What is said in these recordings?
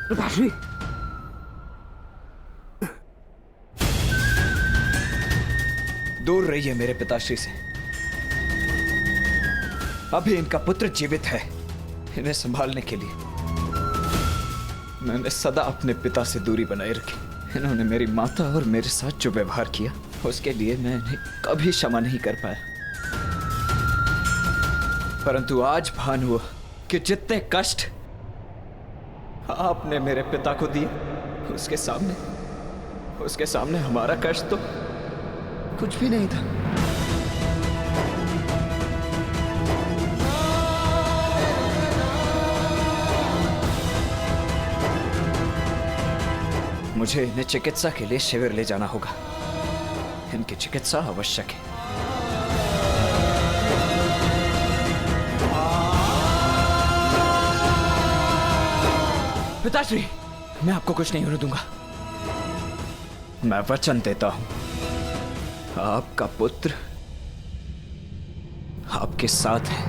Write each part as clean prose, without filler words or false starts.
पिताश्री, दूर रहिए मेरे पिताश्री से। अभी इनका पुत्र जीवित है। इन्हें संभालने के लिए मैंने सदा अपने पिता से दूरी बनाए रखी। इन्होंने मेरी माता और मेरे साथ जो व्यवहार किया, उसके लिए मैं इन्हें कभी क्षमा नहीं कर पाया। परंतु आज भान हुआ कि जितने कष्ट आपने मेरे पिता को दिए, उसके सामने हमारा कष्ट तो कुछ भी नहीं था। मुझे इन्हें चिकित्सा के लिए शिविर ले जाना होगा। इनकी चिकित्सा आवश्यक है। पिताश्री, मैं आपको कुछ नहीं होने दूंगा। मैं वचन देता हूं, आपका पुत्र आपके साथ है।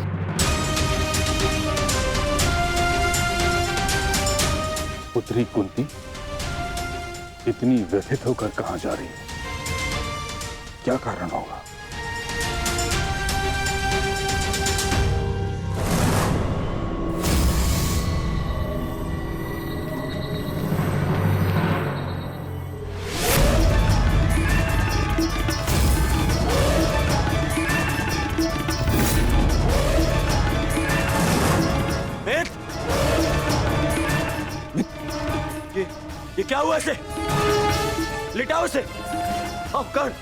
पुत्री कुंती इतनी व्यथित होकर कहां जा रही है? क्या कारण होगा? ये क्या हुआ इसे? लिटाओ इसे। अब कर।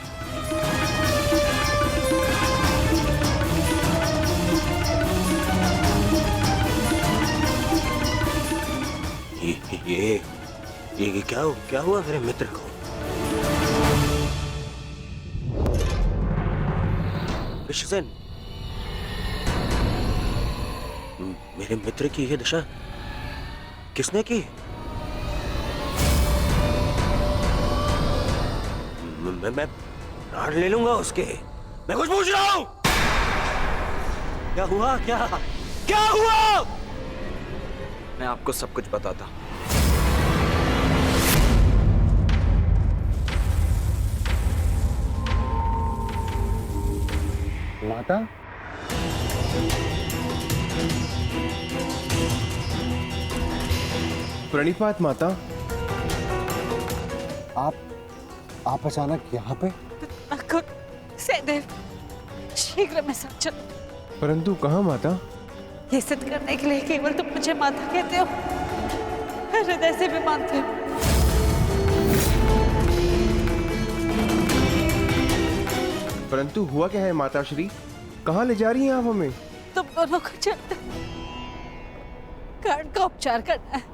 ये क्या हुआ मेरे मित्र को? विश्वसेन, मेरे मित्र की ये दशा किसने की? मैं प्राण ले लूंगा उसके। मैं कुछ पूछ रहा हूं। क्या हुआ? क्या हुआ? मैं आपको सब कुछ बताता हूं। माता, प्रणिपात माता। आप अचानक यहाँ पे? सहदेव, शीघ्र में सब चलो। परंतु कहाँ माता? ये सिद्ध करने के लिए केवल तुम मुझे माता कहते हो, हृदय से भी मानते हो। परंतु हुआ क्या है माता श्री? कहाँ ले जा रही हैं आप हमें? तुम दोनों को चलते गार्ड का उपचार करना है।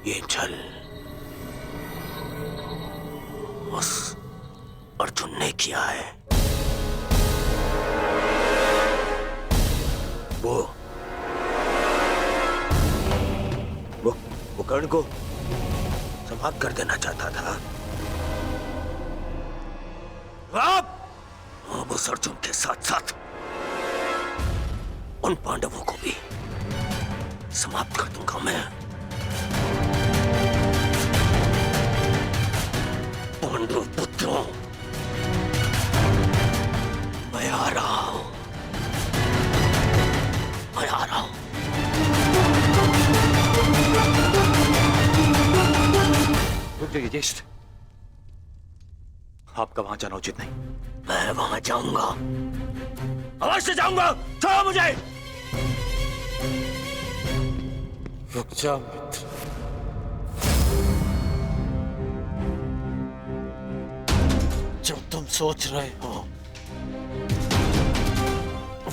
ये छल उस अर्जुन ने किया है। वो कर्ण को समाप्त कर देना चाहता था। अब उस अर्जुन के साथ साथ उन पांडवों को भी समाप्त कर दूंगा मैं। पांडव पुत्रों, मैं आ रहा हूं। रुक जाइए ज्येष्ठ, आपका वहां जाना उचित नहीं। मैं वहां जाऊंगा, अवश्य जाऊंगा। छोड़ो मुझे। रुक जा मित्र। जो तुम सोच रहे हो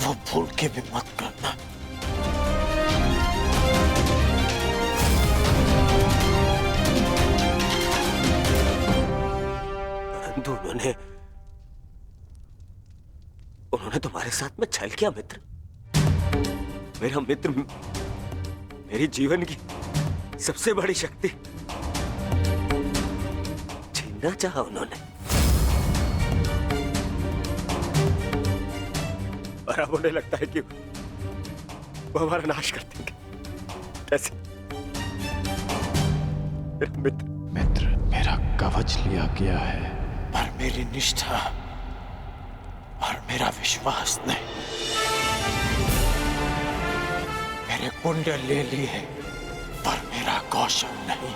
वो भूल के भी मत करना। परंतु उन्होंने तुम्हारे साथ में छल किया मित्र। मेरा मित्र मेरी जीवन की सबसे बड़ी शक्ति छीनना चाहा उन्होंने, और अब उन्हें लगता है कि वो हमारा नाश कर देंगे। कैसे? मित्र, मेरा कवच लिया गया है, पर मेरी निष्ठा और मेरा विश्वास नहीं। मेरे कुंडल ले लिए पर मेरा कौशल नहीं।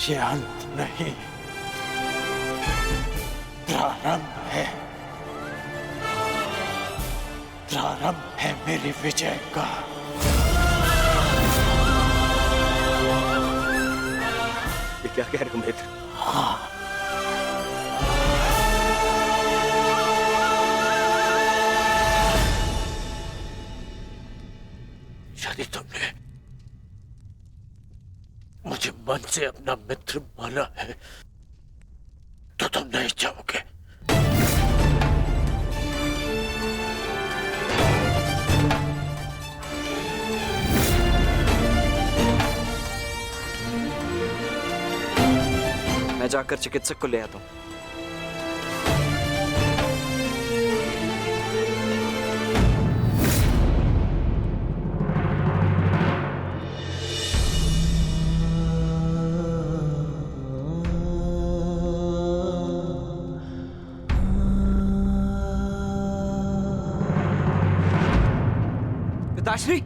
ये अंत नहीं, प्रारंभ है। प्रारंभ है मेरी विजय का। ये क्या कह रहे हो मित्र? हाँ, यदि तुमने मुझे मन से अपना मित्र माना है तो तुम नहीं चाहोगे। मैं जाकर चिकित्सक को ले आता हूं। पिताश्री,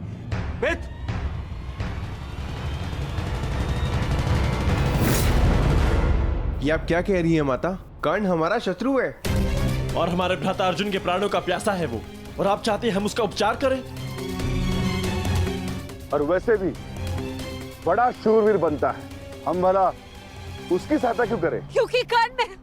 मित्र, ये आप क्या कह रही हैं माता? कर्ण हमारा शत्रु है और हमारे भ्राता अर्जुन के प्राणों का प्यासा है वो, और आप चाहते हैं हम उसका उपचार करें? और वैसे भी बड़ा शूरवीर बनता है, हम भला उसकी सहायता क्यों करें? क्योंकि कर्ण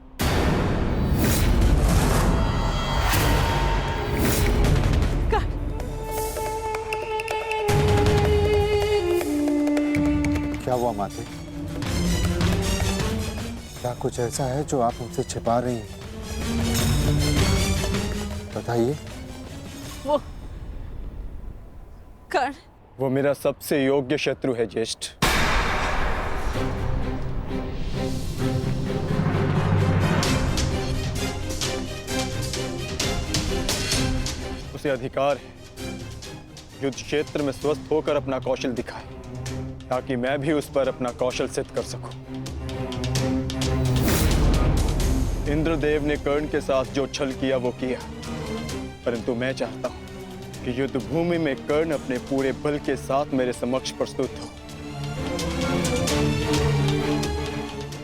क्या हुआ माते? क्या कुछ ऐसा है जो आप मुझसे छिपा रही हैं? बताइए। वो कर्ण, वो मेरा सबसे योग्य शत्रु है ज्येष्ठ। उसे अधिकार है युद्ध क्षेत्र में स्वस्थ होकर अपना कौशल दिखाए, ताकि मैं भी उस पर अपना कौशल सिद्ध कर सकूं। इंद्रदेव ने कर्ण के साथ जो छल किया वो किया, परंतु मैं चाहता हूं कि युद्ध भूमि में कर्ण अपने पूरे बल के साथ मेरे समक्ष प्रस्तुत हो,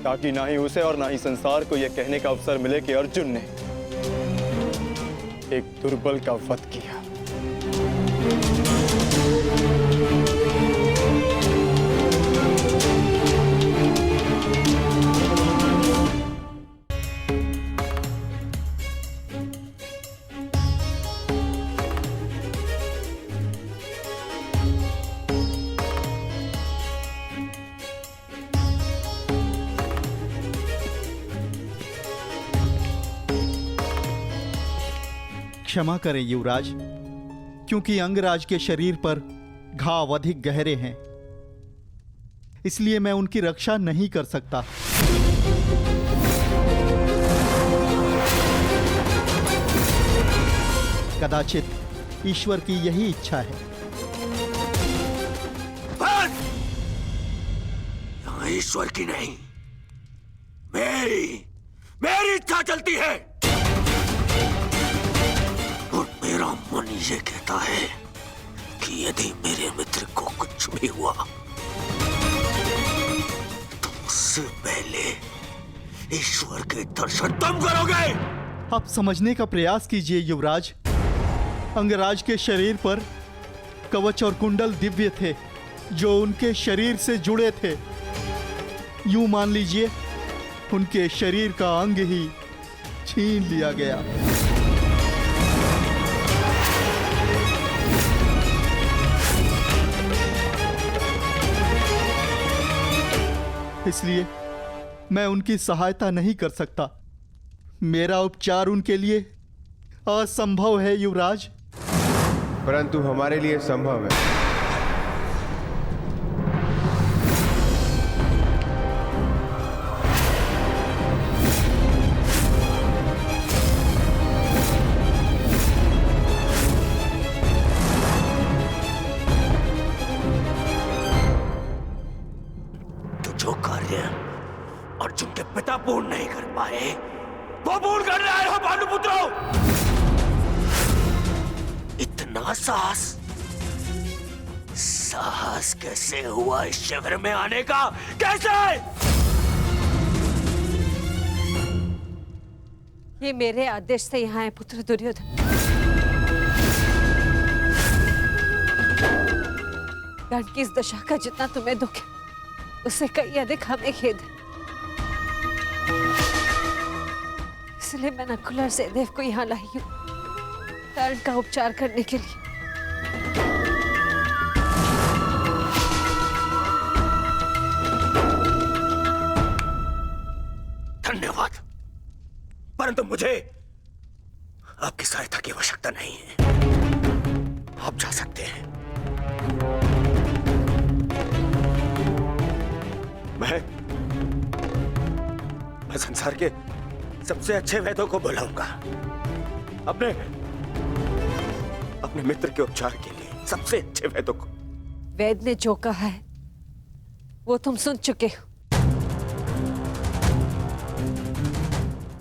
ताकि ना ही उसे और ना ही संसार को यह कहने का अवसर मिले कि अर्जुन ने एक दुर्बल का वध किया। क्षमा करें युवराज, क्योंकि अंगराज के शरीर पर घाव अधिक गहरे हैं, इसलिए मैं उनकी रक्षा नहीं कर सकता। कदाचित ईश्वर की यही इच्छा है। बस! यहाँ ईश्वर की नहीं, मेरी इच्छा चलती है। और मेरा मन ये कहता है कि यदि मेरे मित्र को कुछ भी हुआ तो उससे पहले ईश्वर के दर्शन तुम करोगे। आप समझने का प्रयास कीजिए युवराज। अंगराज के शरीर पर कवच और कुंडल दिव्य थे, जो उनके शरीर से जुड़े थे। यूं मान लीजिए उनके शरीर का अंग ही छीन लिया गया। इसलिए मैं उनकी सहायता नहीं कर सकता। मेरा उपचार उनके लिए असंभव है युवराज। परंतु हमारे लिए संभव है। जो कार्य अर्जुन के पिता पूर्ण नहीं कर पाए वो पूर्ण कर रहे हो पांडुपुत्रों। इतना साहस कैसे हुआ इस शिविर में आने का? कैसे? ये मेरे आदेश से यहाँ है पुत्र दुर्योधन। कर्ण की इस दशा का जितना तुम्हें दुख है उससे कई अधिक हमें खेद है। इसलिए मैं नकुल और सहदेव को यहाँ लाई हूँ कर्ण का उपचार करने के लिए। धन्यवाद, परंतु मुझे आपकी सहायता की आवश्यकता नहीं है। आप जा सकते हैं। मैं संसार के सबसे अच्छे वैद्यों को बुलाऊंगा अपने मित्र के उपचार के लिए, सबसे अच्छे वैद्यों को। वैद्य ने जो कहा है वो तुम सुन चुके हो।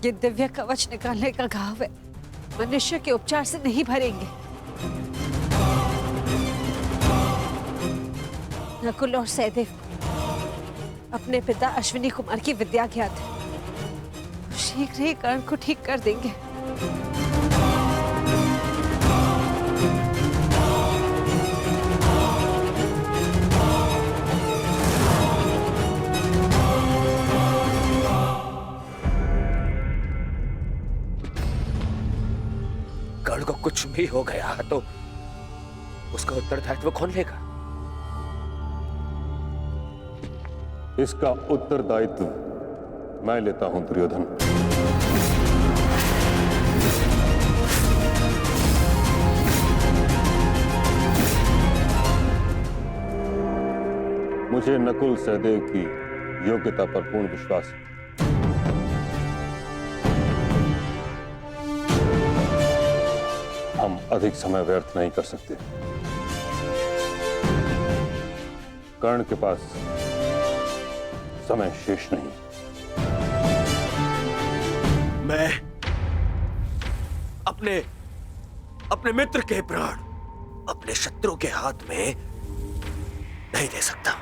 ये दिव्य कवच निकालने का घाव है, मनुष्य के उपचार से नहीं भरेंगे। नकुल और सहदेव अपने पिता अश्विनी कुमार की विद्या ज्ञात है, शीघ्र ही कर्ण को ठीक कर देंगे। कर्ण को कुछ भी हो गया तो उसका उत्तरदायित्व कौन लेगा? इसका उत्तरदायित्व मैं लेता हूं दुर्योधन। मुझे नकुल सहदेव की योग्यता पर पूर्ण विश्वास है। हम अधिक समय व्यर्थ नहीं कर सकते। कर्ण के पास समय शेष नहीं। मैं अपने मित्र के प्राण अपने शत्रु के हाथ में नहीं दे सकता,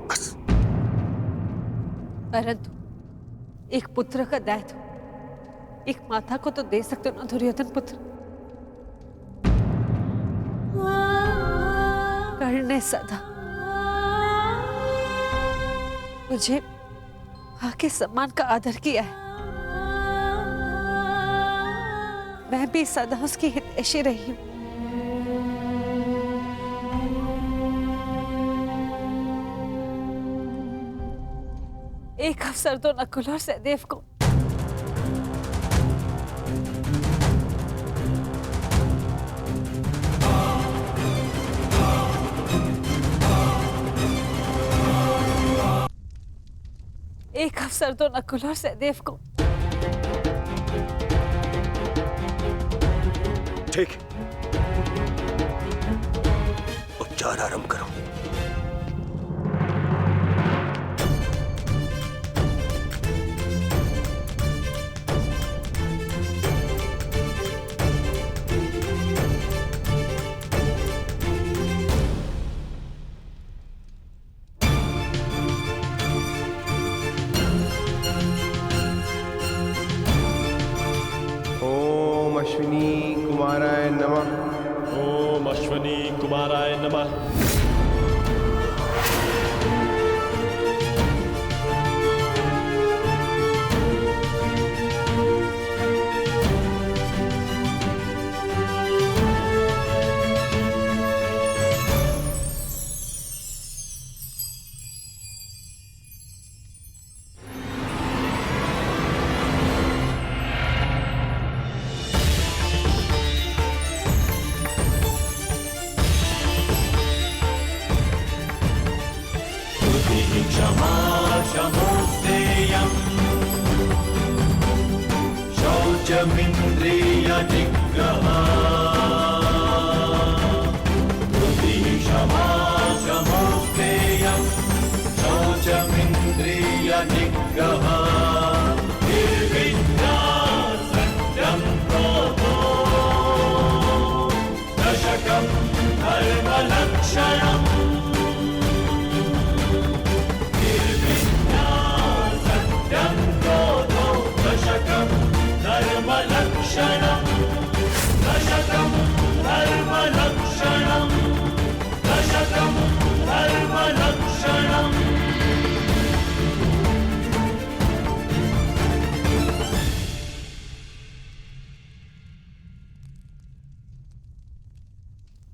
बस। परंतु एक पुत्र का दायित्व एक माता को तो दे सकते हो ना दुर्योधन पुत्र। कर्ण ने सदा मुझे आके सम्मान का आदर किया है। मैं भी सदा उसकी हितैषी रही हूं। एक अवसर तो नकुल और सहदेव को नकुल और सहदेव को ठीक, उपचार आरंभ करो। अश्विनी कुमाराय नमः। ओम अश्विनी कुमाराय नमः।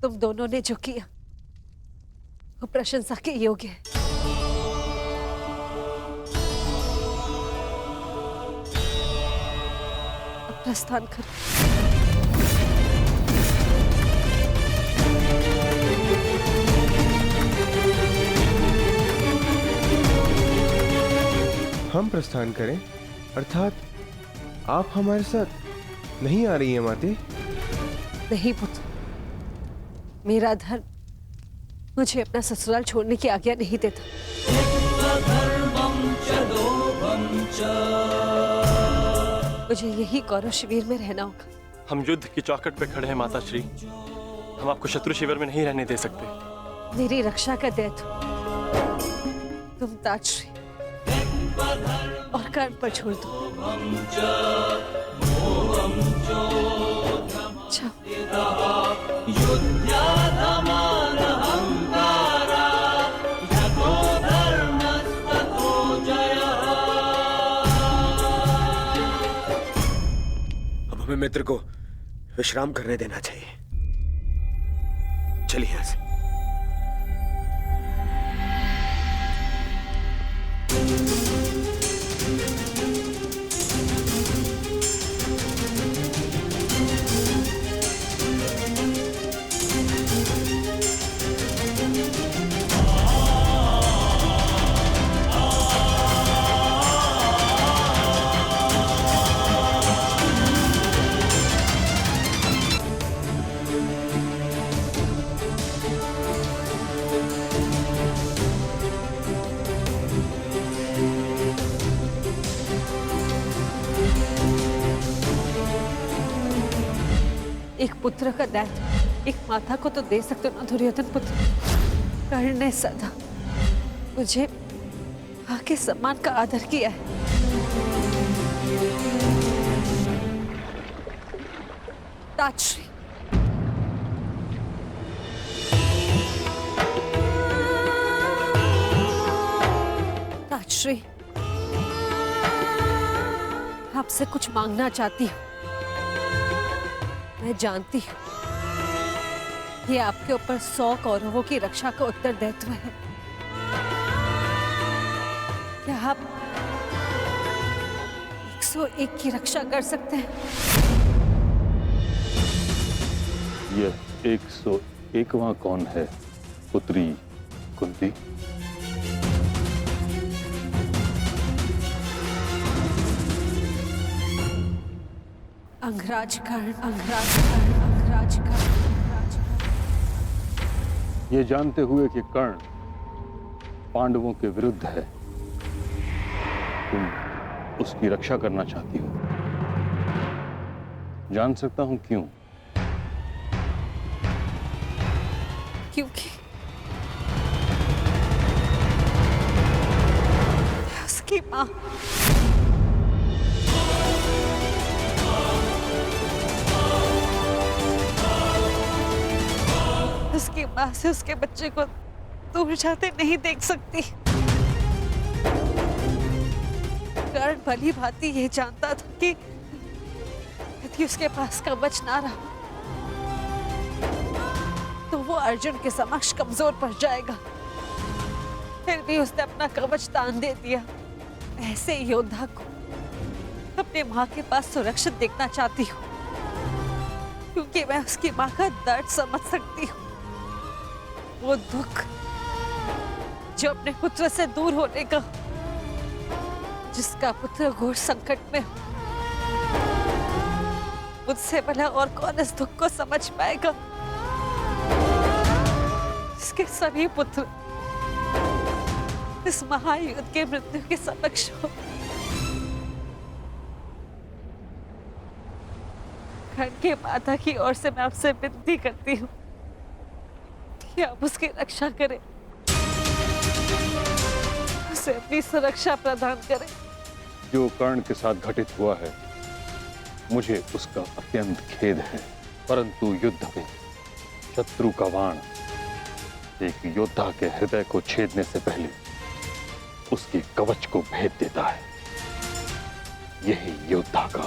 तुम दोनों ने जो किया वो प्रशंसा के योग्य है। अब प्रस्थान करो। हम प्रस्थान करें अर्थात आप हमारे साथ नहीं आ रही हैं माते? नहीं पुत्र, मेरा धर्म मुझे अपना ससुराल छोड़ने की आज्ञा नहीं देता। मुझे यही कौरव शिविर में रहना होगा। हम युद्ध की चौखट पे खड़े हैं माता श्री, हम आपको शत्रु शिविर में नहीं रहने दे सकते। मेरी रक्षा का दायित्व तुम ताजश्री और कर्ण पर छोड़ दो। अब हमें मित्र को विश्राम करने देना चाहिए। चलिए यहां से। एक पुत्र का दायित्व एक माता को तो दे सकते हो ना दुर्योधन पुत्र। कर्ण ने सदा मुझे आके सम्मान का आदर किया है। ताजश्री, ताजश्री, आपसे कुछ मांगना चाहती हूँ। मैं जानती हूँ ये आपके ऊपर 100 कौरवों की रक्षा का उत्तरदायित्व है। क्या आप 101 की रक्षा कर सकते हैं? यह 101वां कौन है पुत्री कुंती? अंगराज कर्ण, अंगराज कर्ण, अंगराज कर्ण, अंगराज कर्ण। ये जानते हुए कि कर्ण पांडवों के विरुद्ध है, तुम उसकी रक्षा करना चाहती हो। जान सकता हूं क्यों? क्योंकि उसकी मां उसकी मां से उसके बच्चे को दूर जाते नहीं देख सकती। कर्ण भली भांति ये जानता था कि यदि उसके पास कवच ना रहा तो वो अर्जुन के समक्ष कमजोर पड़ जाएगा। फिर भी उसने अपना कवच दान दे दिया। ऐसे योद्धा को अपने माँ के पास सुरक्षित देखना चाहती हूँ, क्योंकि मैं उसकी माँ का दर्द समझ सकती हूँ। वो दुख जो अपने पुत्र से दूर होने का, जिसका पुत्र घोर संकट में हो। मुझसे भला और कौन इस दुख को समझ पाएगा इसके सभी पुत्र इस महायुद्ध के मृत्यु के समक्ष हो। कर्ण के माता की ओर से मैं आपसे विनती करती हूँ कि आप उसकी रक्षा करें, उसे अपनी सुरक्षा प्रदान करें। जो कर्ण के साथ घटित हुआ है मुझे उसका अत्यंत खेद है, परंतु युद्ध में शत्रु का बाण एक योद्धा के हृदय को छेदने से पहले उसके कवच को भेद देता है। यही योद्धा का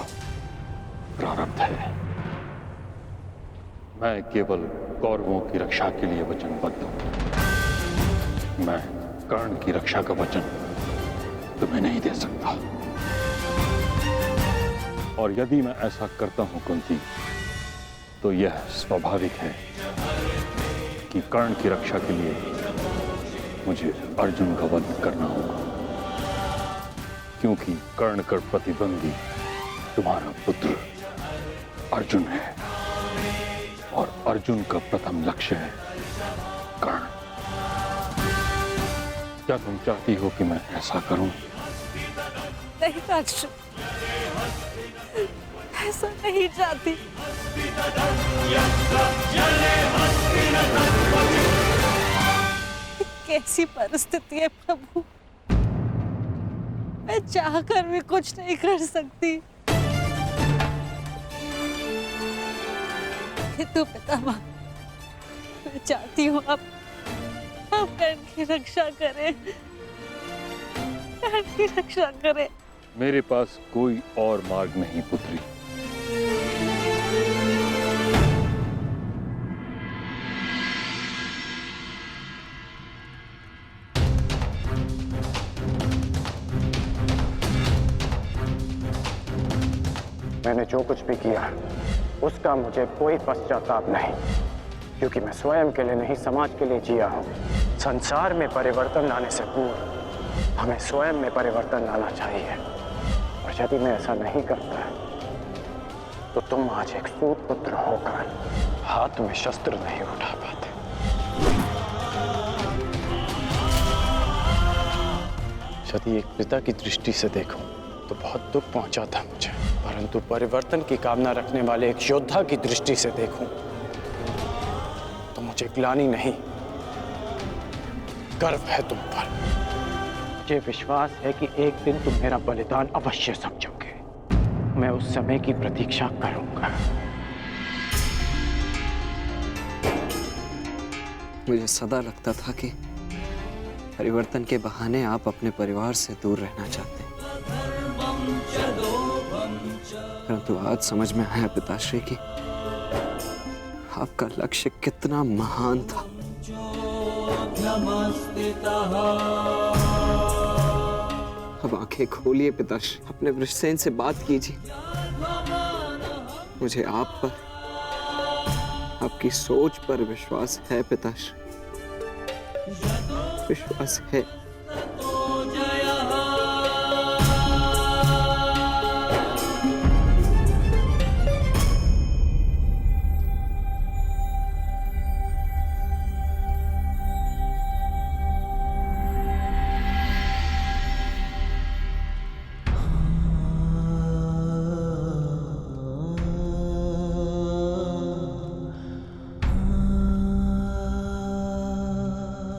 प्रारब्ध है। मैं केवल कौरवों की रक्षा के लिए वचनबद्ध हूं। मैं कर्ण की रक्षा का वचन तुम्हें नहीं दे सकता। और यदि मैं ऐसा करता हूं कुंती, तो यह स्वाभाविक है कि कर्ण की रक्षा के लिए मुझे अर्जुन का वध करना होगा, क्योंकि कर्ण का प्रतिद्वंदी तुम्हारा पुत्र अर्जुन है और अर्जुन का प्रथम लक्ष्य है कर्ण। क्या तुम चाहती हो कि मैं ऐसा करूं? नहीं अर्जुन, ऐसा नहीं चाहती। कैसी परिस्थिति है प्रभु, मैं चाहकर भी कुछ नहीं कर सकती। किंतु पितामह, मैं चाहती हूँ आप कर्ण की रक्षा करें, कर्ण की रक्षा करें। मेरे पास कोई और मार्ग नहीं पुत्री। मैंने जो कुछ भी किया उसका मुझे कोई पश्चाताप नहीं, क्योंकि मैं स्वयं के लिए नहीं समाज के लिए जिया हूँ। संसार में परिवर्तन लाने से पूर्व हमें स्वयं में परिवर्तन लाना चाहिए, और यदि मैं ऐसा नहीं करता तो तुम आज एक सूत पुत्र होकर हाथ में शस्त्र नहीं उठा पाते। यदि एक पिता की दृष्टि से देखूं तो बहुत दुख पहुंचा था मुझे, परंतु परिवर्तन की कामना रखने वाले एक योद्धा की दृष्टि से देखूं तो मुझे ग्लानि नहीं, गर्व है तुम पर। मुझे विश्वास है कि एक दिन तुम मेरा बलिदान अवश्य समझोगे। मैं उस समय की प्रतीक्षा करूंगा। मुझे सदा लगता था कि परिवर्तन के बहाने आप अपने परिवार से दूर रहना चाहते हैं, परंतु आज समझ में आया पिताश्री कि आपका लक्ष्य कितना महान था। अब आंखें खोलिए पिताश्री, अपने वृषसेन से बात कीजिए। मुझे आप पर, आपकी सोच पर विश्वास है पिताश्री, विश्वास है।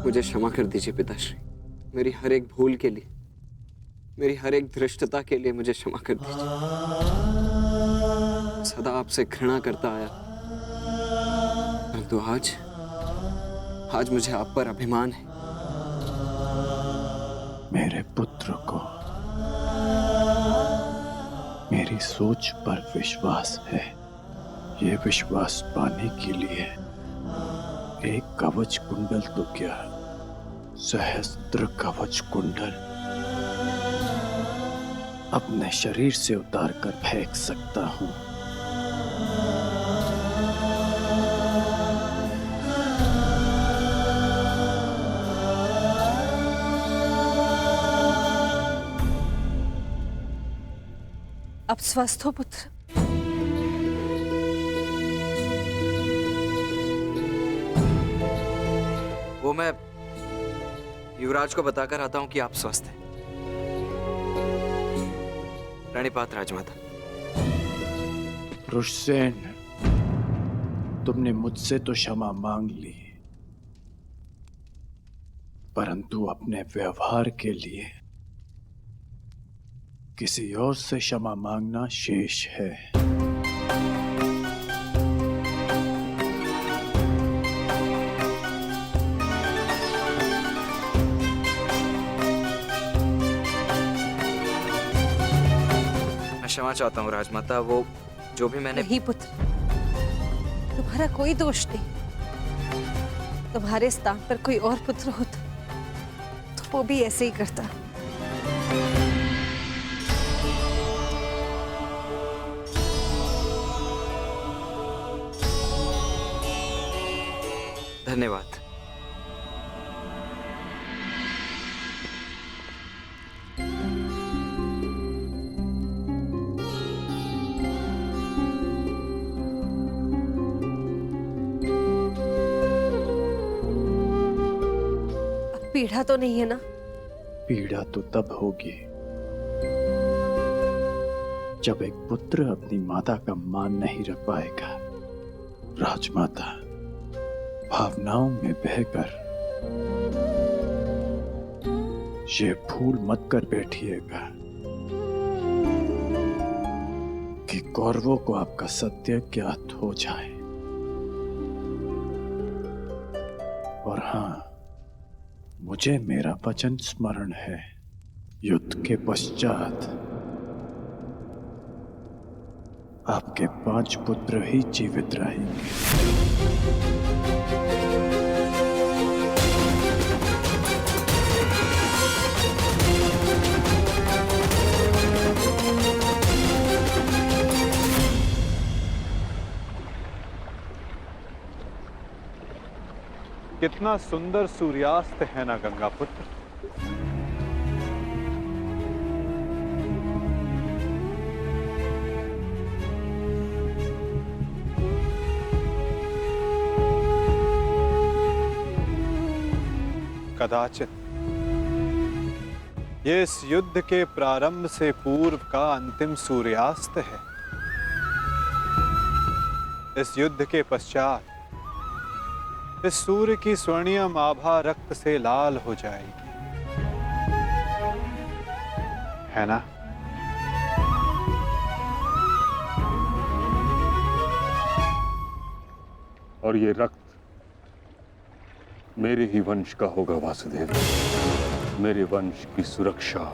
मुझे क्षमा कर दीजिए पिताश्री, मेरी हर एक भूल के लिए, मेरी हर एक धृष्टता के लिए मुझे क्षमा कर दीजिए। सदा आपसे घृणा करता आया, परंतु आज मुझे आप पर अभिमान है। मेरे पुत्र को मेरी सोच पर विश्वास है। ये विश्वास पाने के लिए एक कवच कुंडल तो क्या, सहस्त्र कवच कुंडल अपने शरीर से उतार कर फेंक सकता हूं। अब स्वस्थ हो पुत्र, वो मैं युवराज को बताकर आता हूं कि आप स्वस्थ हैं। प्रणिपात राजमाता। रुशसेन, तुमने मुझसे तो क्षमा मांग ली, परंतु अपने व्यवहार के लिए किसी और से क्षमा मांगना शेष है। मैं क्षमा चाहता हूँ राजमाता, वो जो भी मैंने। नहीं पुत्र, तुम्हारा कोई दोष नहीं। तुम्हारे स्थान पर कोई और पुत्र होता तो वो भी ऐसे ही करता। धन्यवाद। पीड़ा तो नहीं है ना? पीड़ा तो तब होगी जब एक पुत्र अपनी माता का मान नहीं रख पाएगा। राजमाता, भावनाओं में बहकर ये भूल मत कर बैठिएगा कि कौरवों को आपका सत्य ज्ञात हो जाए। और हाँ, मुझे मेरा वचन स्मरण है, युद्ध के पश्चात आपके 5 पुत्र ही जीवित रहेंगे। कितना सुंदर सूर्यास्त है ना गंगा पुत्र। कदाचित ये इस युद्ध के प्रारंभ से पूर्व का अंतिम सूर्यास्त है। इस युद्ध के पश्चात इस सूर्य की स्वर्णिम आभा रक्त से लाल हो जाएगी, है ना? और ये रक्त मेरे ही वंश का होगा वासुदेव। मेरे वंश की सुरक्षा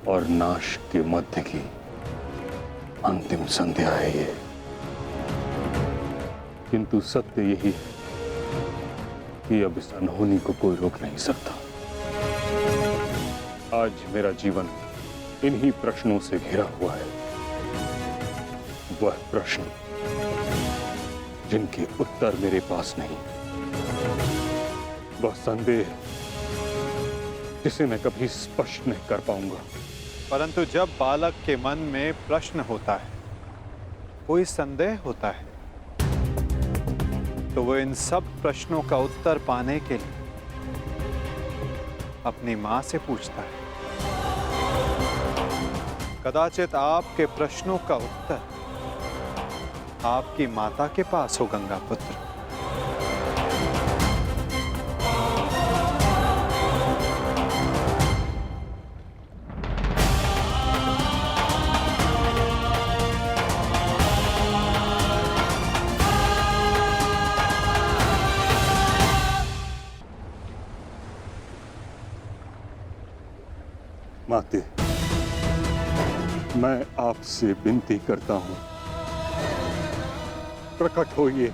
और नाश के मध्य की अंतिम संध्या है ये। किंतु सत्य यही है कि अब इस अनहोनी को कोई रोक नहीं सकता। आज मेरा जीवन इन्हीं प्रश्नों से घिरा हुआ है। वह प्रश्न जिनके उत्तर मेरे पास नहीं, वह संदेह जिसे मैं कभी स्पष्ट नहीं कर पाऊंगा। परंतु जब बालक के मन में प्रश्न होता है, कोई संदेह होता है, तो वो इन सब प्रश्नों का उत्तर पाने के लिए अपनी मां से पूछता है। कदाचित आपके प्रश्नों का उत्तर आपकी माता के पास हो गंगा पुत्र। माते, मैं आपसे विनती करता हूं, प्रकट होइए,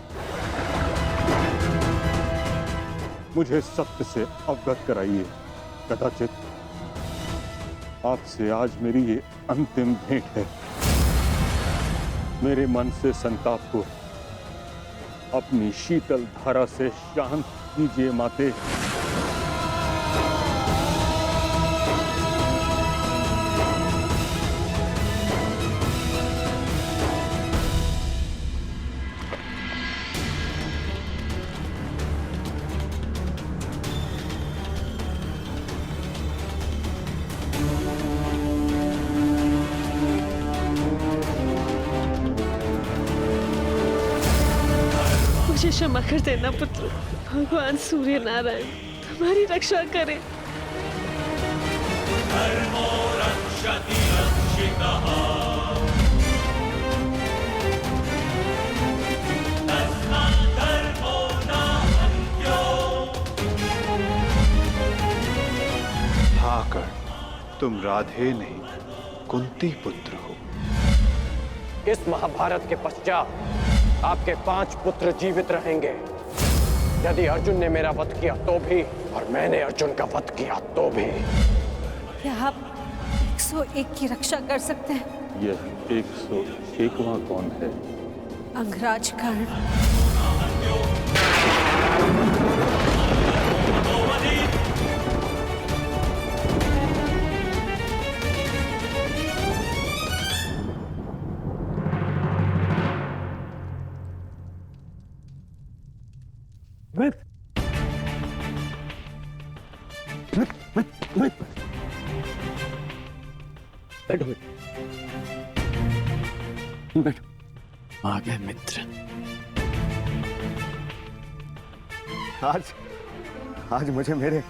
मुझे सत्य से अवगत कराइए। कदाचित आपसे आज मेरी ये अंतिम भेंट है। मेरे मन से संताप को अपनी शीतल धारा से शांत कीजिए माते। क्षमा कर देना पुत्र। भगवान सूर्य नारायण तुम्हारी रक्षा करे। हाँ कर्ण, तुम राधे नहीं कुंती पुत्र हो। इस महाभारत के पश्चात आपके 5 पुत्र जीवित रहेंगे। यदि अर्जुन ने मेरा वध किया तो भी, और मैंने अर्जुन का वध किया तो भी। क्या आप 101 की रक्षा कर सकते हैं? यह 101वां कौन है? अंगराज कर्ण। आ गए मित्र। आज मुझे मेरे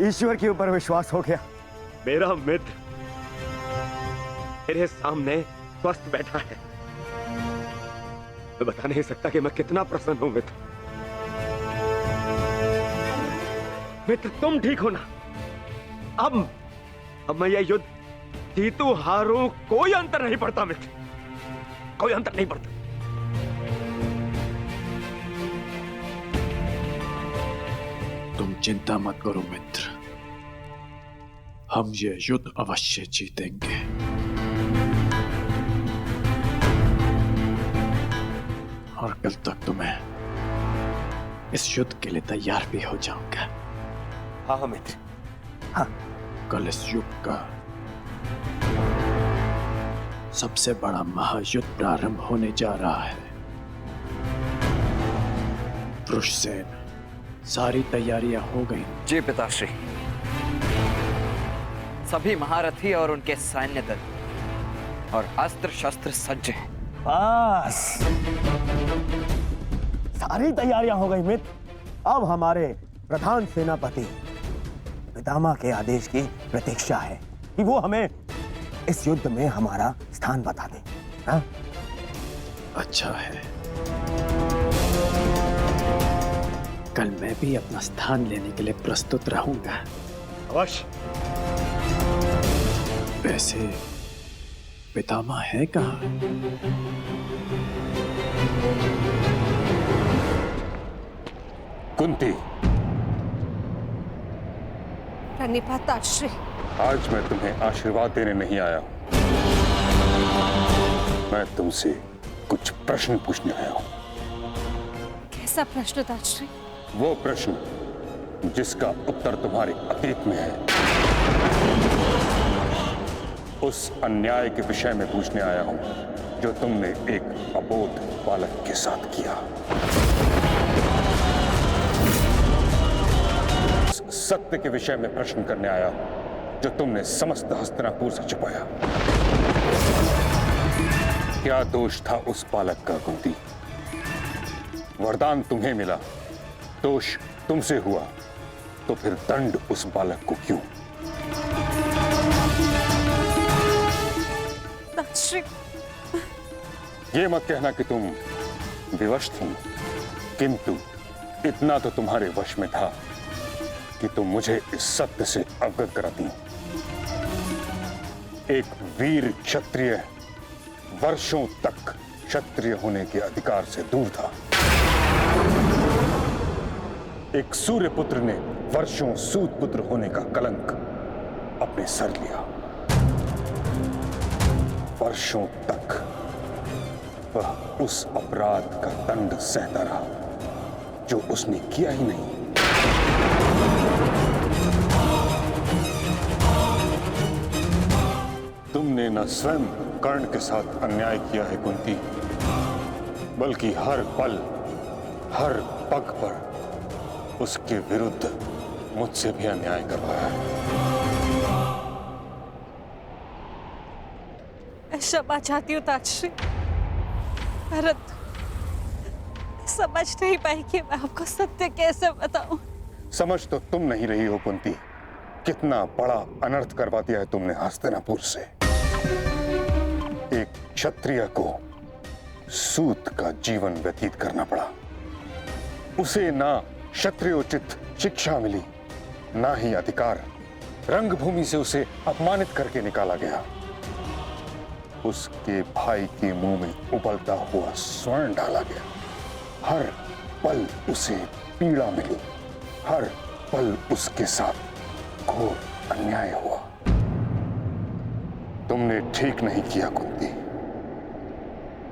ईश्वर के ऊपर विश्वास हो गया। मेरा मित्र मेरे सामने स्वस्थ बैठा है। मैं बता नहीं सकता कि मैं कितना प्रसन्न हूं मित्र। मित्र तुम ठीक हो ना? अब मैं यह युद्ध जीतू हारू कोई अंतर नहीं पड़ता मित्र, कोई अंतर नहीं पड़ता। तुम चिंता मत करो मित्र, हम ये युद्ध अवश्य जीतेंगे। और कल तक तुम्हें इस युद्ध के लिए तैयार भी हो जाऊंगा। हाँ मित्र, हाँ। कल इस युग का सबसे बड़ा महायुद्ध प्रारंभ होने जा रहा है। वृषसेन, सारी तैयारियां हो गई? जी पिताश्री, सभी महारथी और उनके सैन्य दल और अस्त्र शस्त्र सज्ज हैं। बस सारी तैयारियां हो गई मित्र। अब हमारे प्रधान सेनापति पितामह के आदेश की प्रतीक्षा है कि वो हमें इस युद्ध में हमारा स्थान बता दे। हाँ? अच्छा है, कल मैं भी अपना स्थान लेने के लिए प्रस्तुत रहूंगा। अवश्य। वैसे पितामह है कहाँ? कुंती, प्रणिपाताश्री। आज मैं तुम्हें आशीर्वाद देने नहीं आया हूं। मैं तुमसे कुछ प्रश्न पूछने आया हूं। कैसा प्रश्न ताश्री? वो प्रश्न जिसका उत्तर तुम्हारे अतीत में है। उस अन्याय के विषय में पूछने आया हूं जो तुमने एक अबोध बालक के साथ किया। सत्य के विषय में प्रश्न करने आया हूं जो तुमने समस्त हस्तिनापुर से छुपाया। क्या दोष था उस बालक का कुंती? वरदान तुम्हें मिला, दोष तुमसे हुआ, तो फिर दंड उस बालक को क्यों? ताश्री, ये मत कहना कि तुम विवश थी, किंतु इतना तो तुम्हारे वश में था कि तुम मुझे इस सत्य से अवगत कराती। एक वीर क्षत्रिय वर्षों तक क्षत्रिय होने के अधिकार से दूर था। एक सूर्य पुत्र ने वर्षों सूत पुत्र होने का कलंक अपने सर लिया। वर्षों तक वह उस अपराध का दंड सहता रहा जो उसने किया ही नहीं। तुमने न स्वयं कर्ण के साथ अन्याय किया है कुंती, बल्कि हर पल हर पग पर उसके विरुद्ध मुझसे भी अन्याय करवाया है। मैं क्षमा चाहती हूँ ताश्री, परंतु समझ नहीं पाई कि मैं आपको सत्य कैसे बताऊं। समझ तो तुम नहीं रही हो कुंती, कितना बड़ा अनर्थ करवा दिया है तुमने हस्तिनापुर से। एक क्षत्रिय को सूत का जीवन व्यतीत करना पड़ा। उसे ना क्षत्रियोचित शिक्षा मिली, ना ही अधिकार। रंगभूमि से उसे अपमानित करके निकाला गया। उसके भाई के मुंह में उबलता हुआ स्वर्ण डाला गया। हर पल उसे पीड़ा मिली, हर पल उसके साथ घोर अन्याय हुआ। तुमने ठीक नहीं किया कुंती,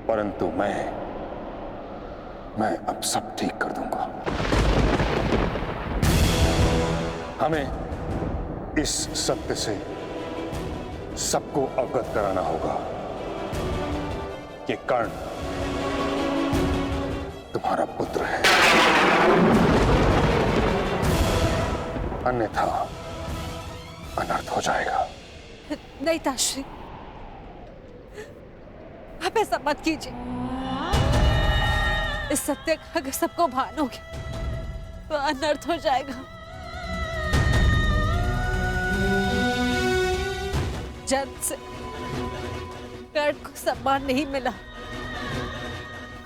परंतु मैं अब सब ठीक कर दूंगा। हमें इस सत्य से सबको अवगत कराना होगा कि कर्ण तुम्हारा पुत्र है, अन्यथा अनर्थ हो जाएगा। नहीं ताश्री, आप ऐसा मत कीजिए। इस सत्य का अगर सबको भान हो गया तो अनर्थ हो जाएगा। जन्म से कर्ण को सम्मान नहीं मिला।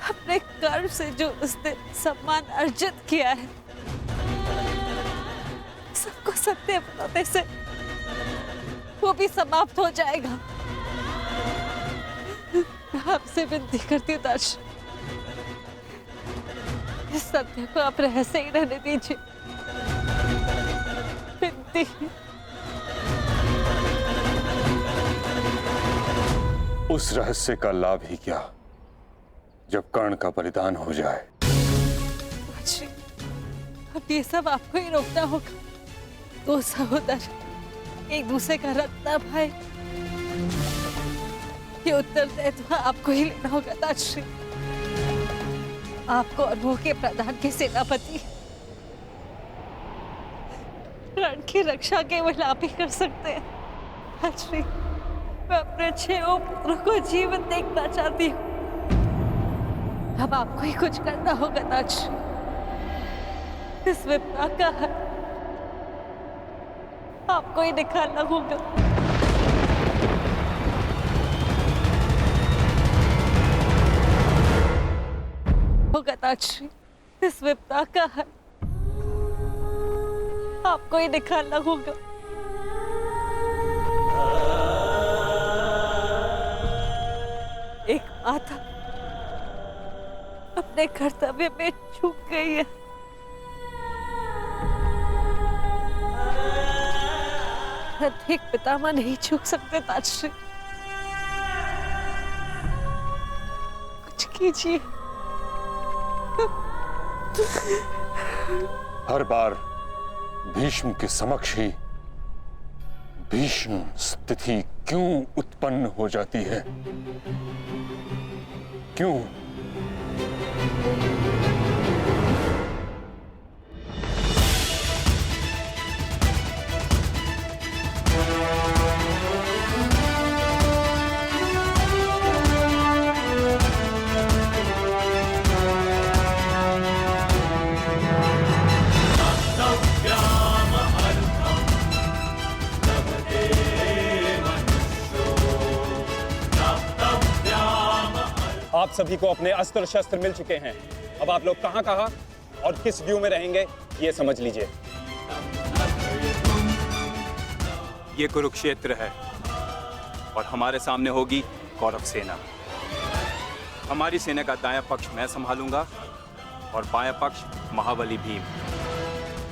अपने कर्म से जो उसने सम्मान अर्जित किया है, सबको सत्य बताने से वो भी समाप्त हो जाएगा। आपसे विनती करती हूँ ताश, इस सत्य को आप रहस्य ही रहने दीजिए। विनती। उस रहस्य का लाभ ही क्या जब कर्ण का बलिदान हो जाए। ताश्री, अब ये सब आपको ही रोकना होगा। दो सहोदर एक दूसरे का रत्न भाई, ये उत्तरदायित्व आपको ही लेना होगा ताश्री। आपको और वो के प्रधान के सेनापति रण की रक्षा केवल आप ही कर सकते हैं। ताश्री, मैं अपने 6 पुत्रों को जीवित देखना चाहती हूँ। अब आपको ही कुछ करना होगा ताश्री। इस विपदा का है आपको ही निकालना होगा। ताश्री, इस विपदा का है आपको ही निकालना होगा। एक माता अपने कर्तव्य में चूक गई है। प्रत्येक पितामह नहीं चूक सकते ताश्री। कुछ कीजिए। हर बार भीष्म के समक्ष ही भीष्म स्थिति क्यों उत्पन्न हो जाती है? क्यों? आप सभी को अपने अस्त्र शस्त्र मिल चुके हैं। अब आप लोग कहां और किस व्यू में रहेंगे ये समझ लीजिए। ये कुरुक्षेत्र है और हमारे सामने होगी कौरव सेना। हमारी सेना का दायां पक्ष मैं संभालूंगा और बायां पक्ष महाबली भीम,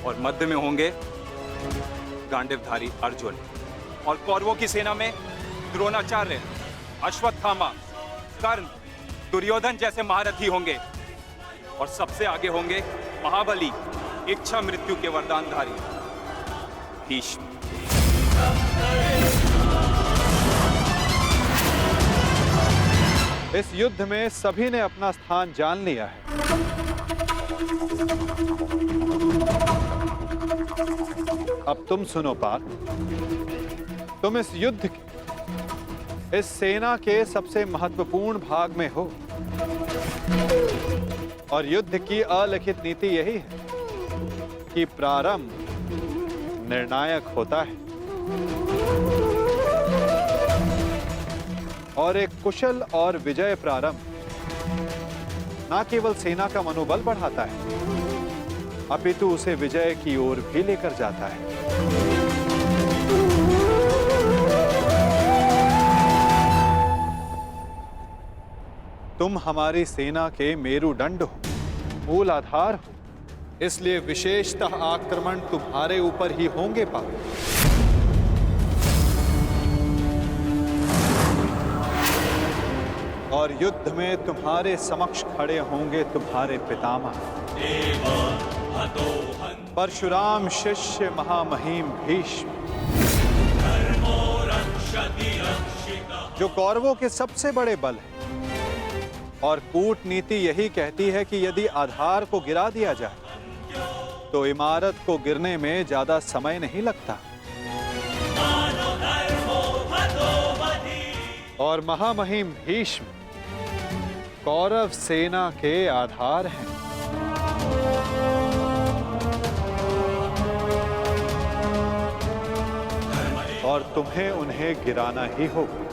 और मध्य में होंगे गांडीवधारी अर्जुन, और कौरवों की सेना में द्रोणाचार्य, अश्वत्थामा, कर्ण, दुर्योधन जैसे महारथी होंगे, और सबसे आगे होंगे महाबली, इच्छा मृत्यु के वरदानधारी भीष्म। इस युद्ध में सभी ने अपना स्थान जान लिया है। अब तुम सुनो पार्थ, तुम इस युद्ध के, इस सेना के सबसे महत्वपूर्ण भाग में हो। और युद्ध की अलिखित नीति यही है कि प्रारंभ निर्णायक होता है और एक कुशल और विजय प्रारंभ न केवल सेना का मनोबल बढ़ाता है अपितु उसे विजय की ओर भी लेकर जाता है। तुम हमारी सेना के मेरुदंड हो, मूल आधार हो, इसलिए विशेषतः आक्रमण तुम्हारे ऊपर ही होंगे पार्थ। और युद्ध में तुम्हारे समक्ष खड़े होंगे तुम्हारे पितामह परशुराम शिष्य महामहिम भीष्म, जो कौरवों के सबसे बड़े बल है। और कूटनीति यही कहती है कि यदि आधार को गिरा दिया जाए तो इमारत को गिरने में ज्यादा समय नहीं लगता। और महामहिम भीष्म कौरव सेना के आधार हैं। और तुम्हें उन्हें गिराना ही होगा।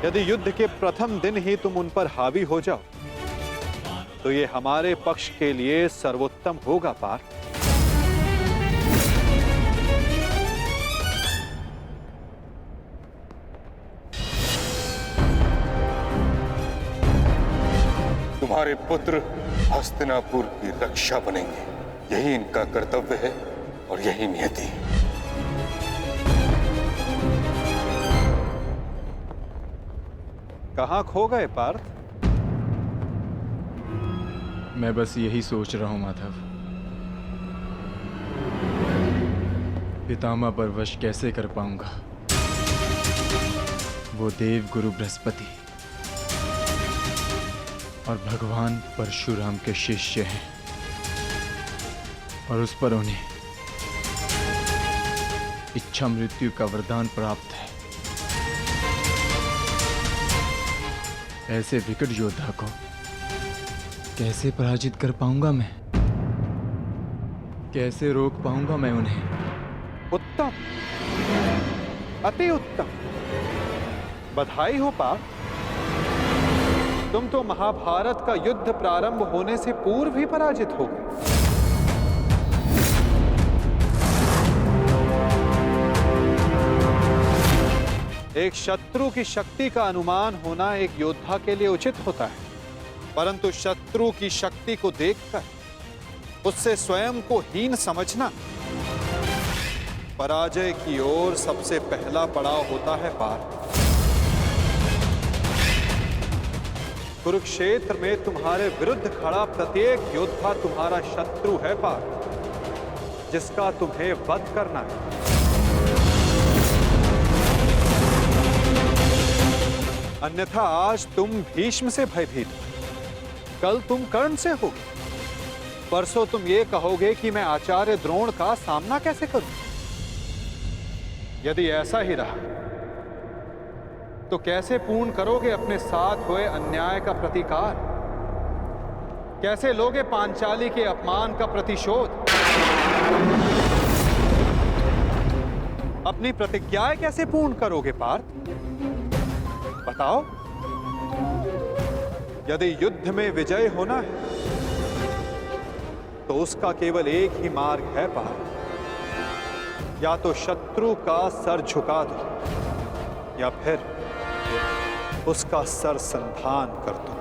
यदि युद्ध के प्रथम दिन ही तुम उन पर हावी हो जाओ तो ये हमारे पक्ष के लिए सर्वोत्तम होगा पार्थ। तुम्हारे पुत्र हस्तिनापुर की रक्षा बनेंगे, यही इनका कर्तव्य है और यही नियति है। कहां खो गए पार्थ? मैं बस यही सोच रहा हूं माधव, पितामह पर वश कैसे कर पाऊंगा। वो देव गुरु बृहस्पति और भगवान परशुराम के शिष्य हैं और उस पर उन्हें इच्छा मृत्यु का वरदान प्राप्त है। ऐसे विकट योद्धा को कैसे पराजित कर पाऊंगा मैं? कैसे रोक पाऊंगा मैं उन्हें? उत्तम, अति उत्तम, बधाई हो पार्थ। तुम तो महाभारत का युद्ध प्रारंभ होने से पूर्व ही पराजित हो गए। एक शत्रु की शक्ति का अनुमान होना एक योद्धा के लिए उचित होता है, परंतु शत्रु की शक्ति को देखकर उससे स्वयं को हीन समझना पराजय की ओर सबसे पहला पड़ाव होता है पार्थ। कुरुक्षेत्र में तुम्हारे विरुद्ध खड़ा प्रत्येक योद्धा तुम्हारा शत्रु है पार्थ, जिसका तुम्हें वध करना है। अन्यथा आज तुम भीष्म से भयभीत, कल तुम कर्ण से होगे, परसों तुम ये कहोगे कि मैं आचार्य द्रोण का सामना कैसे करूं। यदि ऐसा ही रहा तो कैसे पूर्ण करोगे अपने साथ हुए अन्याय का प्रतिकार? कैसे लोगे पांचाली के अपमान का प्रतिशोध? अपनी प्रतिज्ञाएं कैसे पूर्ण करोगे पार्थ? बताओ। यदि युद्ध में विजय होना है तो उसका केवल एक ही मार्ग है पार्थ, या तो शत्रु का सर झुका दो या फिर उसका सर संधान कर दो।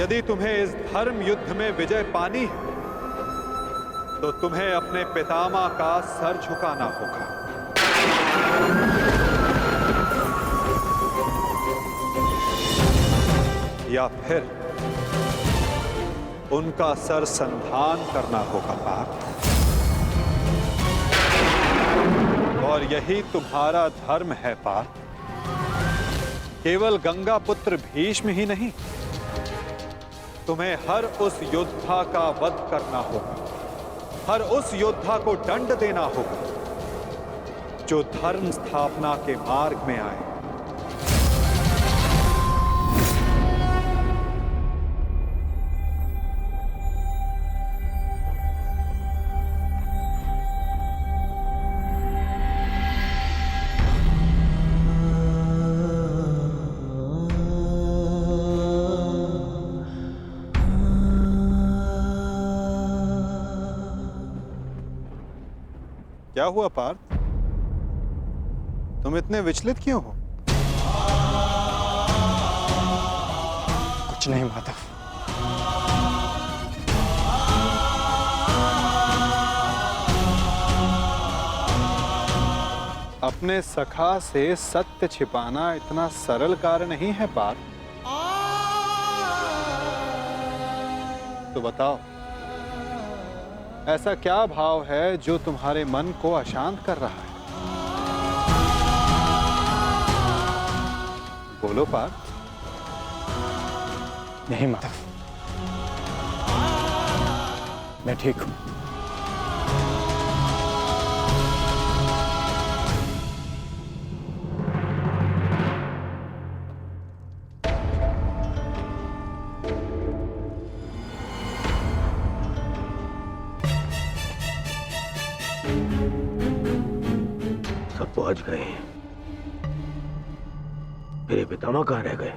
यदि तुम्हें इस धर्म युद्ध में विजय पानी है तो तुम्हें अपने पितामह का सर झुकाना होगा। या फिर उनका सर संधान करना होगा पार्थ। और यही तुम्हारा धर्म है पार्थ। केवल गंगा पुत्र भीष्म ही नहीं, तुम्हें हर उस योद्धा का वध करना होगा, हर उस योद्धा को दंड देना होगा जो धर्म स्थापना के मार्ग में आए। क्या हुआ पार्थ? तुम इतने विचलित क्यों हो? कुछ नहीं माधव। अपने सखा से सत्य छिपाना इतना सरल कार्य नहीं है पार्थ। तो बताओ, ऐसा क्या भाव है जो तुम्हारे मन को अशांत कर रहा है? बोलो पार्थ। नहीं माधव, मैं ठीक हूं। सब पहुंच गए। मेरे पितामह कहाँ रह गए?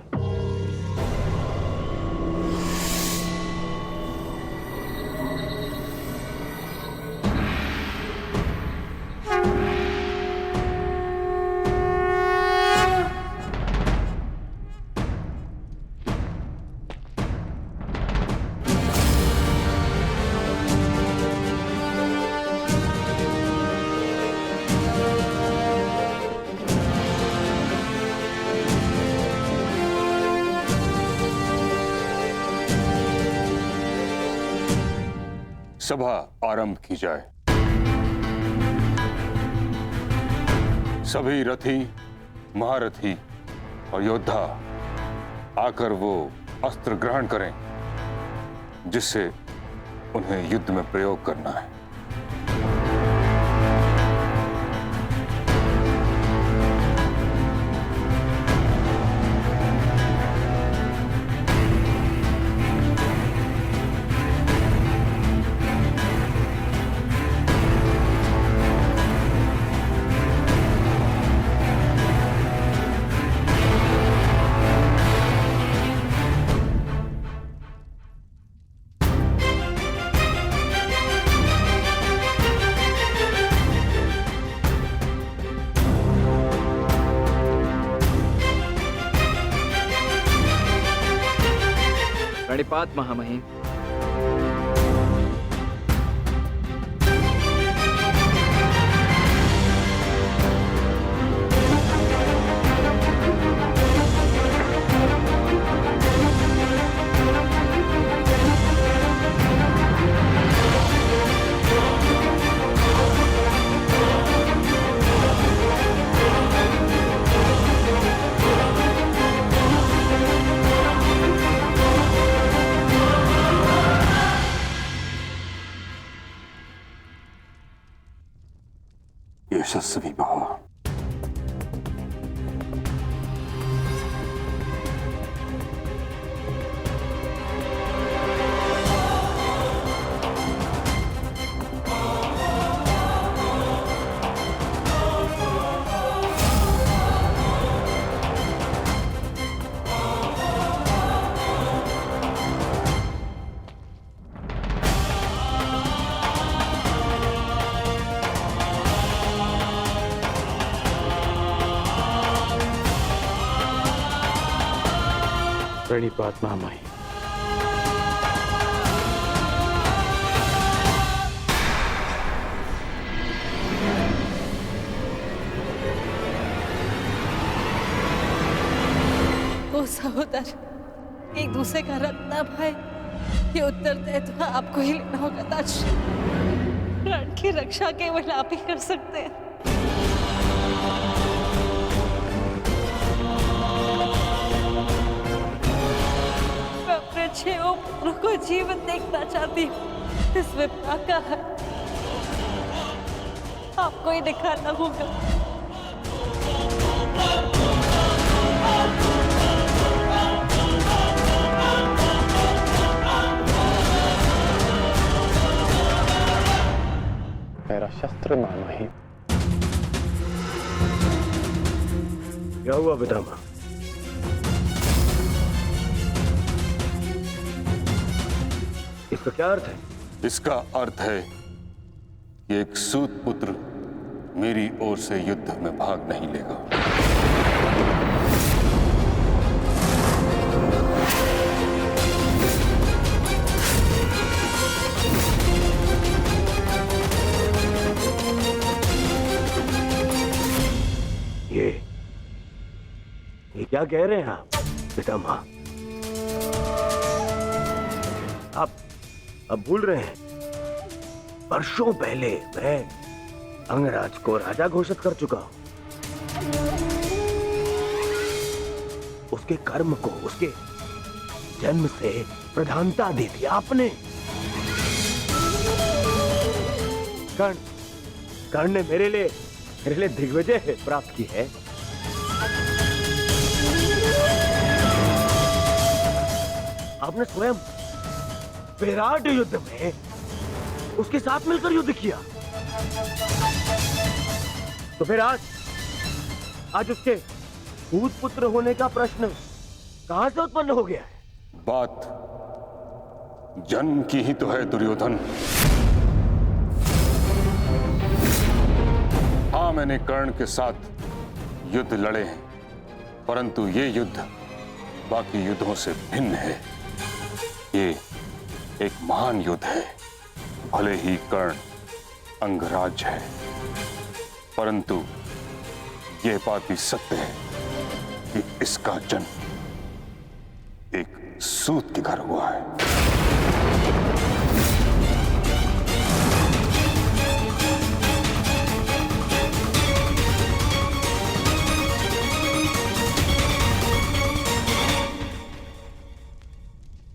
सभा आरंभ की जाए। सभी रथी, महारथी और योद्धा आकर वो अस्त्र ग्रहण करें जिससे उन्हें युद्ध में प्रयोग करना है। प्रणिपात महामहिम। यशस्वी भव। प्रणिपात महामहिम। ओ सहोदर, एक दूसरे का रक्त ना भाई, ये उत्तरदायित्व आपको ही लेना होगा ताज। प्राण की रक्षा केवल आप ही कर सकते हैं। मैं अपने 6 पुत्रों को जीवित देखना चाहती हूँ। इस विपदा का आपको ही दिखाना होगा। मेरा शस्त्र मानो ही। क्या हुआ पितामह? इसका क्या अर्थ है? इसका अर्थ है कि एक सूत पुत्र मेरी ओर से युद्ध में भाग नहीं लेगा। ये क्या कह रहे हैं आप पितामह? आप भूल रहे हैं, वर्षों पहले मैं अंगराज को राजा घोषित कर चुका हूं। उसके कर्म को उसके जन्म से प्रधानता दे दी आपने। कर्ण ने मेरे लिए दिग्विजय प्राप्त की है। आपने स्वयं विराट युद्ध में उसके साथ मिलकर युद्ध किया। तो फिर आज उसके भूत पुत्र होने का प्रश्न कहां से उत्पन्न हो गया है? बात जन्म की ही तो है दुर्योधन। हाँ, मैंने कर्ण के साथ युद्ध लड़े हैं, परंतु ये युद्ध बाकी युद्धों से भिन्न है। ये एक महान युद्ध है। भले ही कर्ण अंगराज है, परंतु यह बात भी सत्य है कि इसका जन्म एक सूत के घर हुआ है।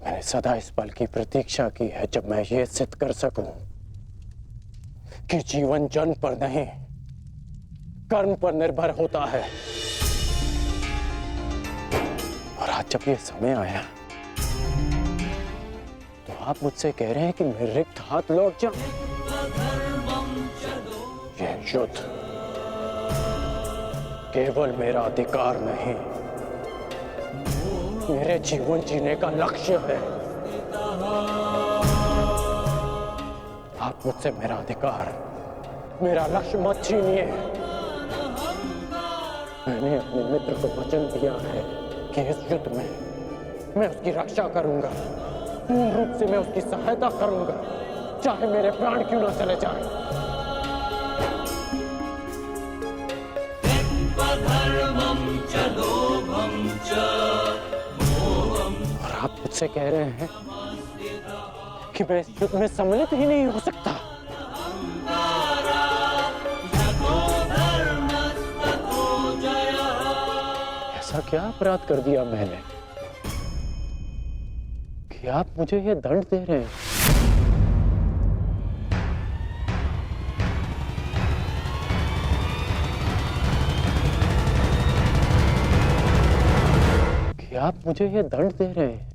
मैंने सदा इस पल की प्रतीक्षा की है जब मैं ये सिद्ध कर सकूं कि जीवन जन्म पर नहीं, कर्म पर निर्भर होता है। और आज जब ये समय आया तो आप मुझसे कह रहे हैं कि मैं रिक्त हाथ लौट जाऊं। ये युद्ध केवल मेरा अधिकार नहीं, मेरे जीवन जीने का लक्ष्य है। आप मुझसे मेरा अधिकार, मेरा लक्ष्य मत छीनिए। मैंने अपने मित्र को वचन दिया है कि इस युद्ध में मैं उसकी रक्षा करूंगा, पूर्ण रूप से मैं उसकी सहायता करूंगा, चाहे मेरे प्राण क्यों ना चले जाएं। और आप मुझसे कह रहे हैं कि मैं इस युद्ध में सम्मिलित ही नहीं हो सकता। ऐसा क्या अपराध कर दिया मैंने कि आप मुझे ये दंड दे रहे हैं? कि आप मुझे ये दंड दे रहे हैं?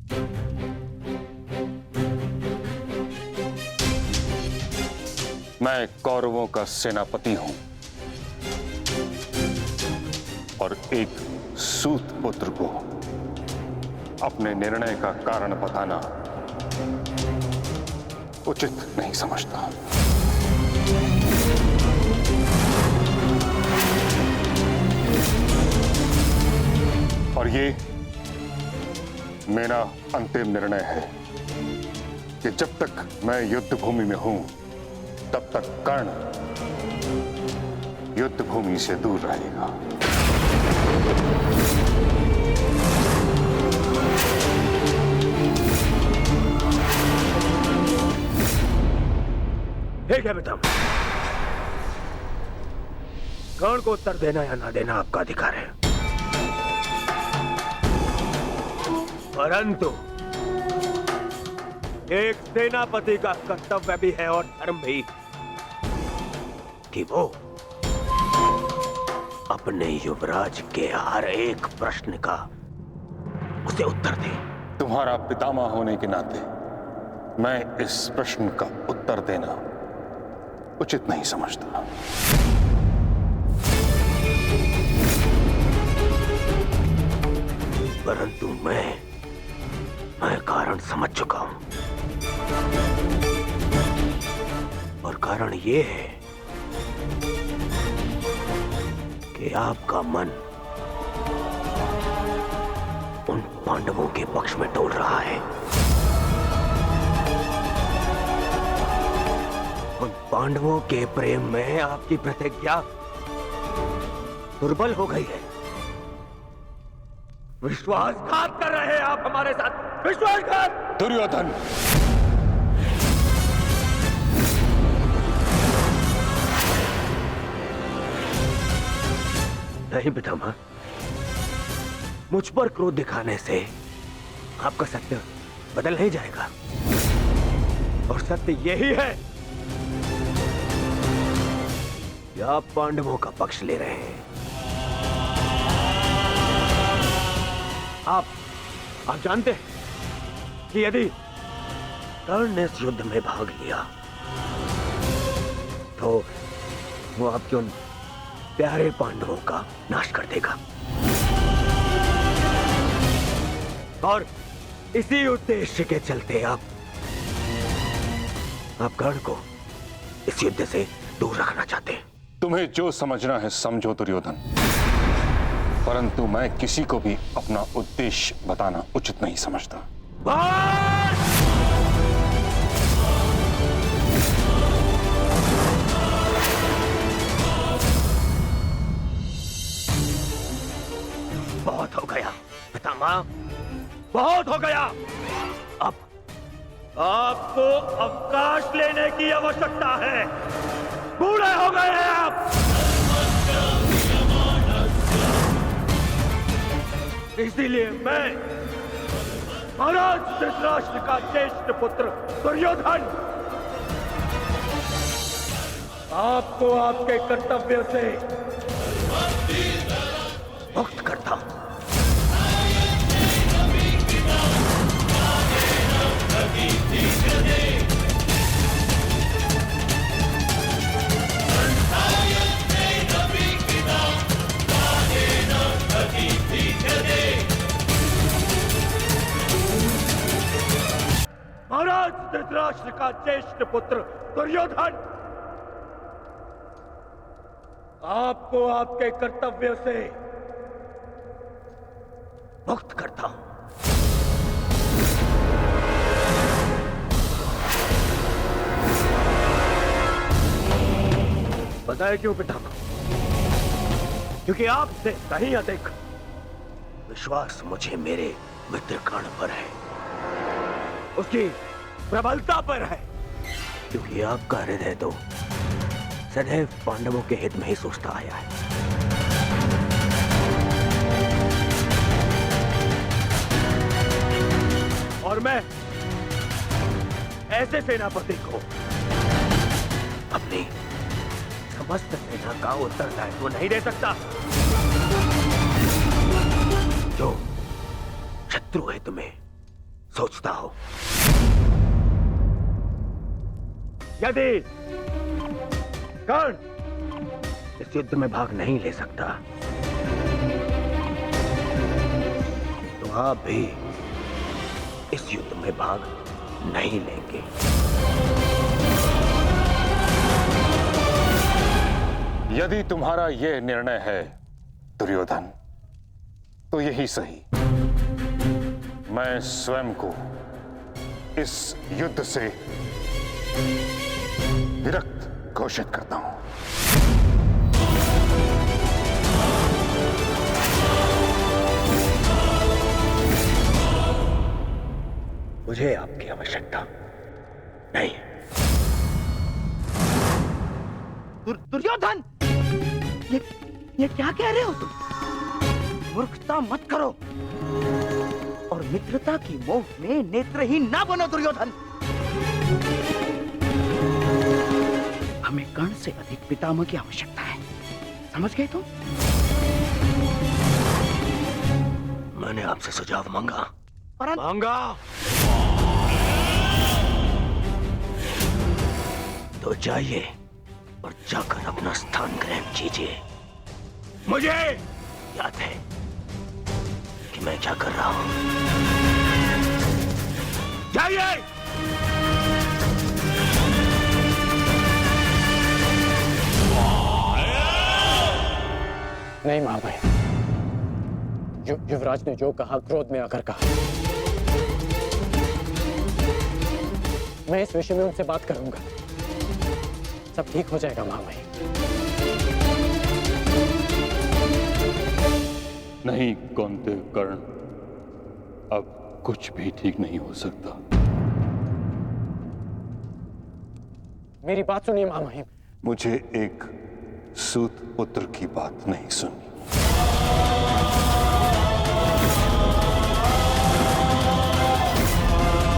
मैं कौरवों का सेनापति हूं और एक सूत पुत्र को अपने निर्णय का कारण बताना उचित नहीं समझता। और ये मेरा अंतिम निर्णय है कि जब तक मैं युद्ध भूमि में हूं तब तक कर्ण युद्ध भूमि से दूर रहेगा। ठीक है बेटा, कर्ण को उत्तर देना या ना देना आपका अधिकार है, परंतु एक सेनापति का कर्तव्य भी है और धर्म भी कि वो अपने युवराज के हर एक प्रश्न का उसे उत्तर दे। तुम्हारा पितामह होने के नाते मैं इस प्रश्न का उत्तर देना उचित नहीं समझता। परंतु मैं कारण समझ चुका हूं, और कारण ये है कि आपका मन उन पांडवों के पक्ष में डोल रहा है। उन पांडवों के प्रेम में आपकी प्रतिज्ञा दुर्बल हो गई है। विश्वासघात कर रहे हैं आप हमारे साथ, विश्वासघात। दुर्योधन, नहीं पितामह, मुझ पर क्रोध दिखाने से आपका सत्य बदल नहीं जाएगा, और सत्य यही है कि आप पांडवों का पक्ष ले रहे हैं। आप जानते हैं कि यदि कर्ण ने इस युद्ध में भाग लिया तो वो आपके उन प्यारे पांडवों का नाश कर देगा, और इसी उद्देश्य के चलते आप कर्ण को इस युद्ध से दूर रखना चाहते हैं। तुम्हें जो समझना है समझो दुर्योधन, परंतु मैं किसी को भी अपना उद्देश्य बताना उचित नहीं समझता। बहुत हो गया पितामह, बहुत हो गया। अब आपको अवकाश लेने की आवश्यकता है। बूढ़े हो गए हैं आप। इसीलिए मैं महाराज धृतराष्ट्र का ज्येष्ठ पुत्र दुर्योधन आपको आपके कर्तव्य से मुक्त करता हूं। महाराज धृतराष्ट्र का ज्येष्ठ पुत्र दुर्योधन आपको आपके कर्तव्य से मुक्त करता हूं। बताए क्यों पितामह? क्योंकि आपसे कहीं अधिक विश्वास मुझे मेरे मित्र कर्ण पर है, उसकी प्रबलता पर है, क्योंकि आपका हृदय तो सदैव पांडवों के हित में ही सोचता आया है। और मैं ऐसे सेनापति को अपनी समस्त सेना का उत्तरदायित्व नहीं दे सकता जो शत्रु हित में सोचता हो। यदि कर्ण इस युद्ध में भाग नहीं ले सकता तो आप भी इस युद्ध में भाग नहीं लेंगे। यदि तुम्हारा यह निर्णय है दुर्योधन तो यही सही। मैं स्वयं को इस युद्ध से विरक्त घोषित करता हूं। मुझे आपकी आवश्यकता नहीं। दुर्योधन, ये क्या कह रहे हो तुम? मूर्खता मत करो और मित्रता की मोह में नेत्रहीन ना बनो दुर्योधन। हमें कर्ण से अधिक पितामह की आवश्यकता है। समझ गए तुम? मैंने आपसे सुझाव मांगा, मांगा तो जाइए और जाकर अपना स्थान ग्रहण कीजिए। मुझे याद है कि मैं क्या कर रहा हूं। जाइए। नहीं महामहिम, युवराज ने जो कहा क्रोध में आकर कहा। मैं इस विषय में उनसे बात करूंगा, सब ठीक हो जाएगा महामहिम। नहीं कौंतेय कर्ण, अब कुछ भी ठीक नहीं हो सकता। मेरी बात सुनिए महामहिम। मुझे एक सूत पुत्र की बात नहीं सुननी।